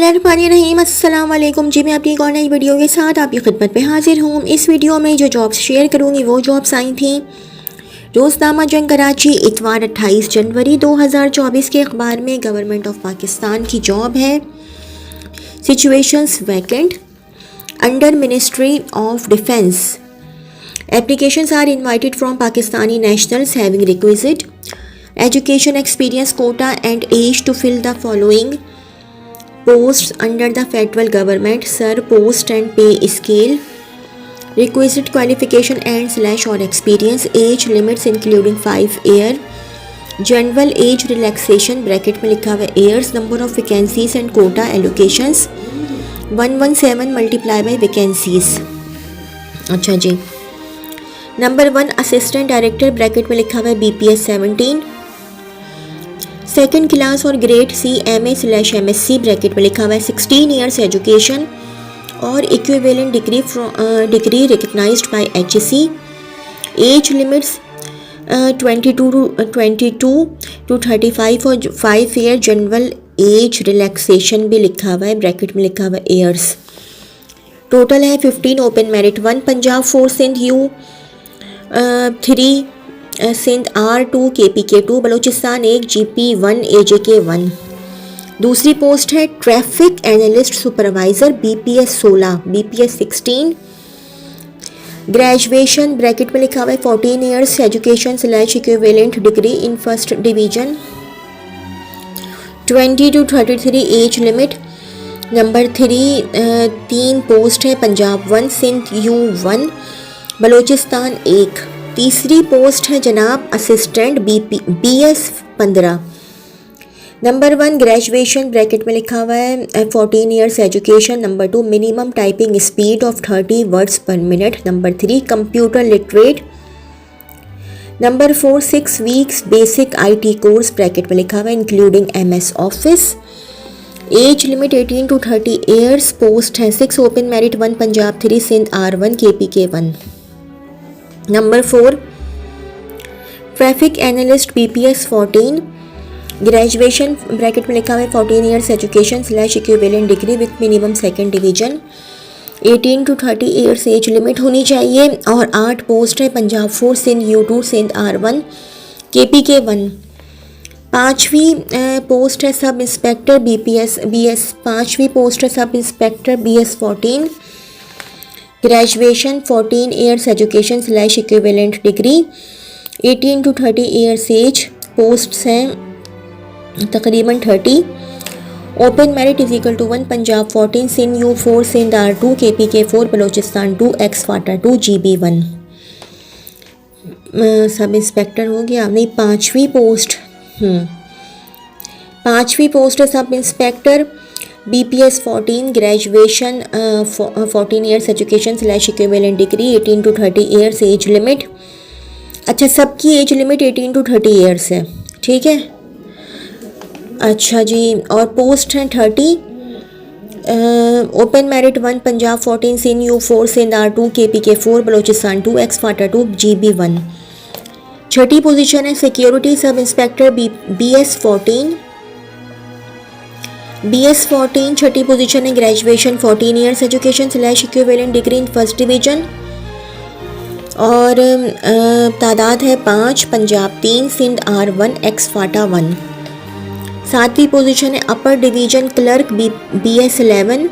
बिस्मिल्लाहिर्रहमानिर्रहीम। अस्सलाम वालेकुम जी, मैं अपनी एक और नई वीडियो के साथ आपकी खिदमत पे हाजिर हूँ। इस वीडियो में जो जॉब्स शेयर करूँगी वो जॉब्स आई थी रोज़नामा जंग कराची इतवार 28 जनवरी 2024 के अखबार में। गवर्नमेंट ऑफ पाकिस्तान की जॉब है। Situations vacant under ministry of defence. Applications are invited from Pakistani nationals having requisite education experience quota and age to fill the following posts under the federal government. Sir, post and pay scale. Requisite qualification and / or experience. Age limits including 5 year. General age relaxation bracket में लिखा हुआ years. Number of vacancies and quota allocations 117 multiply by vacancies. अच्छा जी। Number 1 assistant director bracket में लिखा हुआ है BPS 17। Second class और ग्रेड CMA/MSc ब्रैकेट में लिखा हुआ है 16 ईयर्स एजुकेशन और equivalent degree recognised by HSC। Age limits 22 to 35 और 5 ईयर जनरल एज रिलैक्सेशन भी लिखा हुआ है ब्रैकेट में लिखा हुआ है ईयर्स। टोटल है 15 open merit 1 Punjab 4 Sindh U 3 Sindh R2 KPK 2 Balochistan 1 GP 1 AJK 1। दूसरी पोस्ट है traffic analyst supervisor BPS 16 BPS 16। Graduation bracket में लिखा हुआ है 14 years education / equivalent degree in first division 20 to 33 age limit. Number 3 post है पंजाब 1 सिंध U 1 बलूचिस्तान 1। तीसरी पोस्ट है जनाब assistant BS 15। Number 1 graduation bracket में लिखा हुआ है 14 years education. Number 2 minimum typing speed of 30 words per minute. Number 3 computer literate. Number 4 6 weeks basic IT course bracket में लिखा हुआ है including MS office. Age limit 18 to 30 years. Post है 6 open merit 1 Punjab 3 Sindh R1 KPK 1। Number 4 traffic analyst BPS 14। Graduation bracket में लिखा हुआ है 14 years education / equivalent degree with minimum second division 18 to 30 years age limit होनी चाहिए। और 8 पोस्ट है Punjab 4 Sindh U2 Sindh R1 KPK 1। पाँचवीं पोस्ट है सब इंस्पेक्टर BS 5वीं पोस्ट है sub inspector BS 14। Graduation 14 years education / equivalent degree 18 to 30 years age. Posts हैं तकरीबन 30। Open merit = 1 Punjab 14 Sindh U 4 Sindh R2 KPK 4 Balochistan 2 ex FATA 2 GB 1। Sub inspector हो गया नहीं। पाँचवीं पोस्ट है sub inspector BPS 14। Graduation 14 years education / equivalent degree 18 to 30 years age limit. अच्छा, सबकी as limit 18 to 30 years है, ठीक है। अच्छा जी, और पोस्ट हैं 30। Open merit 1 Punjab 14 Sindh U 4 Sindh R2 KPK 4 Balochistan 2 ex FATA 2 GB 1। छठी पोजीशन है सिक्योरिटी सब इंस्पेक्टर BS 14। BS 14 छठी पोजीशन है। Graduation 14 years education / equivalent degree in first division और तादाद है 5 पंजाब 3 सिंध R1 एक्सफाटा 1। सातवीं पोजीशन है upper division clerk BS 11।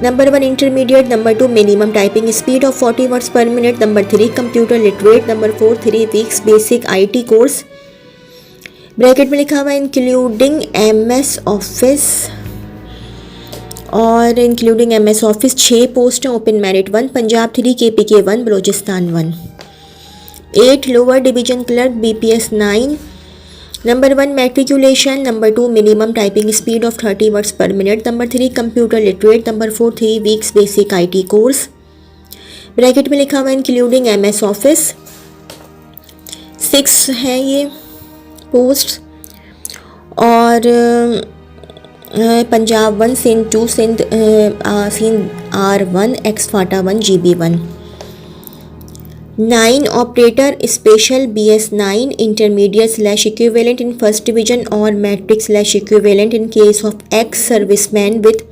Number 1 intermediate. Number 2 minimum typing speed of 40 words per minute. Number 3 computer literate. Number 4 3 weeks basic IT course bracket में लिखा हुआ है इंक्लूडिंग MS ऑफिस और इंक्लूडिंग MS ऑफिस। 6 पोस्ट हैं open merit 1 Punjab 3 KPK 1 Balochistan 1। 8 lower division clerk BPS 9। Number 1 matriculation. Number 2 minimum typing speed of 30 words per minute. Number 3 computer literate. Number 4 3 weeks basic IT course bracket में लिखा हुआ है including MS office. 6 हैं ये post और Punjab 1 Sindh 2 Sindh R1 एक्सफाटा 1 GB 1। 9 operator special BS 9 intermediate / equivalent in first division और matric / equivalent in case of ex serviceman with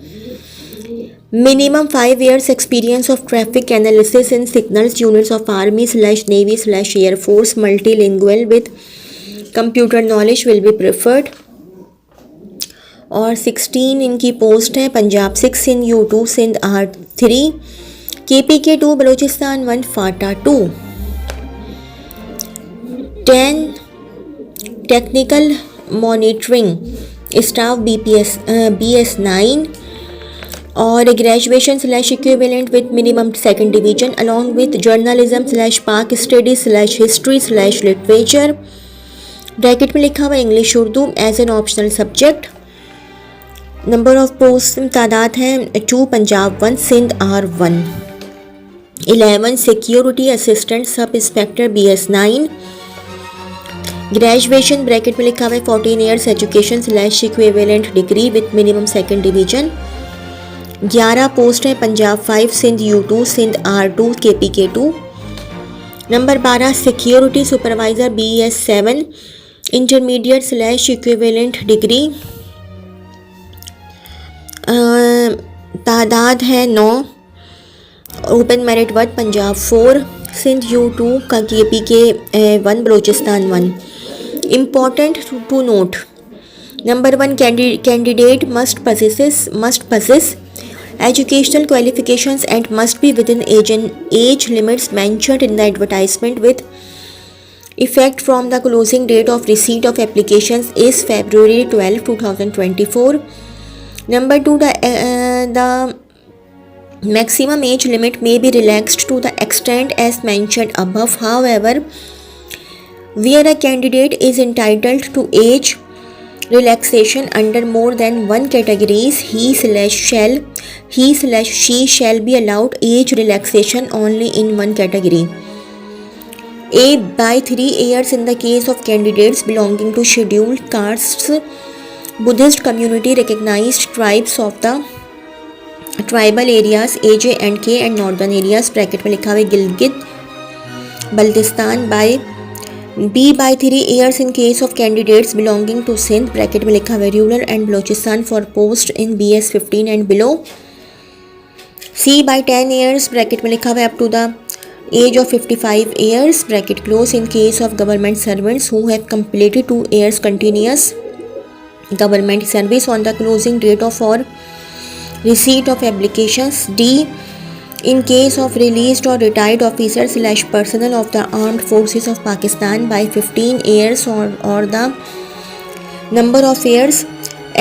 Minimum 5 years experience of traffic analysis in signals units of Army/Navy/Air Force, multilingual with computer knowledge will be preferred. और 16 इनकी post है Punjab 6 Sindh U2 Sindh R3 KPK 2 Balochistan 1 फाटा 2. 10 technical monitoring staff BS9 और ग्रेजुएशन/इक्विवेलेंट with minimum second division along with जर्नलिज्म/पाक स्टडीज/हिस्ट्री/लिटरेचर. Bracket में लिखा हुआ English Urdu as an optional subject. Number of post तादाद है 2 Punjab 1 Sindh R1. 11 security assistant sub inspector BS9. Graduation bracket में लिखा हुआ है 14 years एजुकेशन/इक्विवेलेंट degree with minimum second division. 11 post है Punjab 5 Sindh U2 Sindh R2 KPK 2. Number 12 security supervisor BS7 intermediate equivalent degree. तादाद है 9. Open merit word Punjab 4 Sindh U2 का KPK 1 Balochistan 1. Important to note. Number 1 candidate must possess educational qualifications and must be within age limits mentioned in the advertisement with effect from the closing date of receipt of applications is February 12, 2024. Number 2 the maximum age limit may be relaxed to the extent as mentioned above. However, where a candidate is entitled to age relaxation under more than one categories, he/she shall be allowed age relaxation only in one category. A by 3 years in the case of candidates belonging to scheduled castes, Buddhist community, recognized tribes of the tribal areas AJ and K and northern areas bracket में लिखा हुआ Gilgit Baltistan. B by 3 years in case of candidates belonging to Sindh bracket में लिखा हुआ rural and Balochistan for post in BS 15 and below. C by 10 years bracket में लिखा हुआ up to the age of 55 years bracket close in case of government servants who have completed 2 years continuous government service on the closing date of or receipt of applications. D in case of released or retired officers/personnel of the armed forces of Pakistan by 15 years or the number of years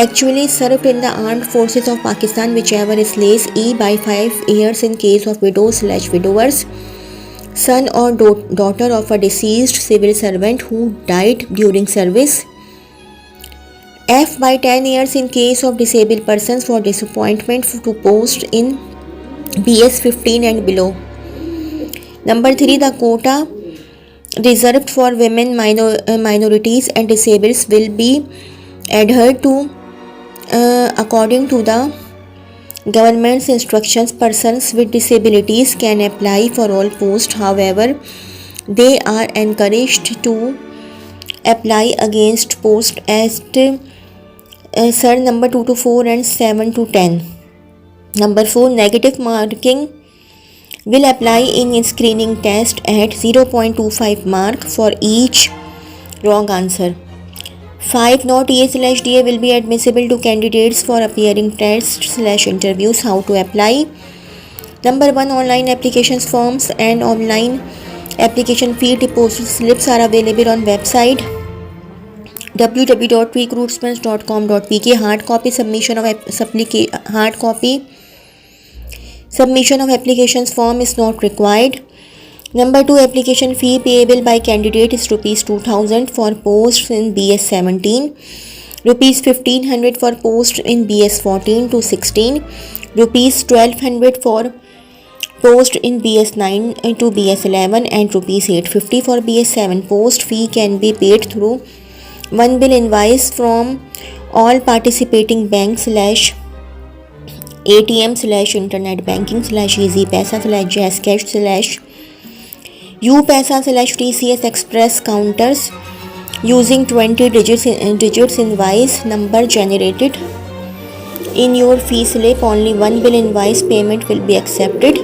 actually served in the armed forces of Pakistan whichever is less. E by 5 years in case of widows/widowers, son or daughter of a deceased civil servant who died during service. F by 10 years in case of disabled persons for disappointment to post in BS 15 and below. Number 3 the quota reserved for women, minorities and disabled will be adhered to according to the government's instructions. Persons with disabilities can apply for all posts. However, they are encouraged to apply against post as number 2 to 4 and 7 to 10. Number 4 negative marking will apply in screening test at 0.25 mark for each wrong answer. 5 not EA/DA will be admissible to candidates for appearing tests/interviews. How to apply? Number 1 online applications forms and online application fee deposit slips are available on website www.recruitments.com.pk. Hard copy submission of applications form is not required. Number 2 application fee payable by candidate is rupees 2000 for posts in BS 17, rupees 1500 for posts in BS 14 to 16, rupees 1200 for post in BS 9 to BS 11 and rupees 850 for BS 7. Post fee can be paid through one bill invoice from all participating banks ATM/internet banking/easy paisa/JazzCash/UPaisa/TCS Express counters using 20 digits invoice number generated In your fee slip, only one bill invoice payment will be accepted.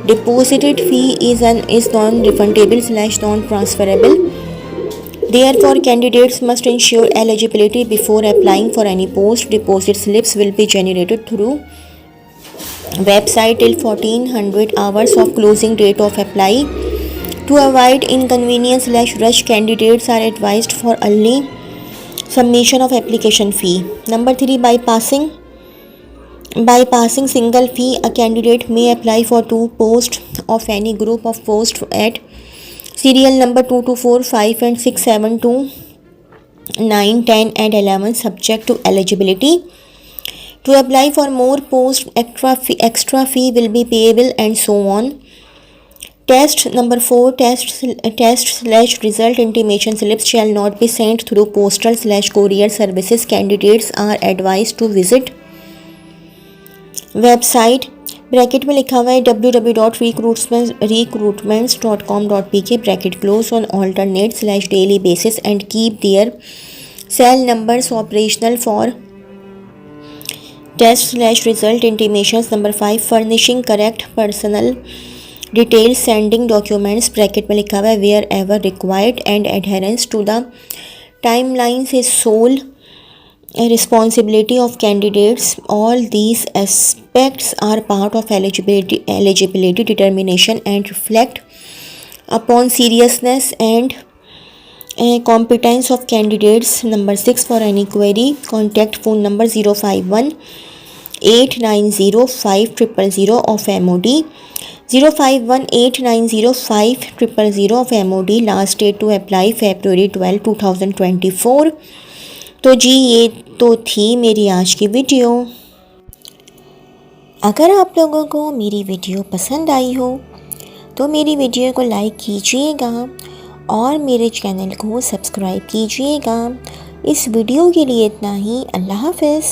Deposited fee is non-refundable / non-transferable. Therefore, candidates must ensure eligibility before applying for any post. Deposit slips will be generated through website till 1400 hours of closing date of apply. To avoid inconvenience / rush, candidates are advised for early submission of application fee. Number 3, bypassing single fee. A candidate may apply for 2 posts of any group of posts at serial number 2 to 4, 5 and 6, 7 to 9, 10 and 11 subject to eligibility. To apply for more posts, extra fee will be payable and so on. Number 4, test/result intimation slips shall not be sent through postal / courier services. Candidates are advised to visit website bracket में लिखा हुआ है www.recruitments.com.pk bracket close on alternate / daily basis and keep their cell numbers operational for test/result intimations. Number 5, furnishing correct personal details, sending documents bracket में लिखा हुआ है wherever required and adherence to the timelines is sole responsibility of candidates. All these aspects are part of eligibility determination and reflect upon seriousness and competence of candidates. Number 6, for any query, contact phone number 051-890-5000 of MOD. 051-890-5000 of MOD. Last date to apply February 12, 2024. तो जी ये तो थी मेरी आज की video. अगर आप लोगों को मेरी वीडियो पसंद आई हो तो मेरी वीडियो को लाइक कीजिएगा और मेरे चैनल को सब्सक्राइब कीजिएगा। इस वीडियो के लिए इतना ही। अल्लाह हाफ़िज़।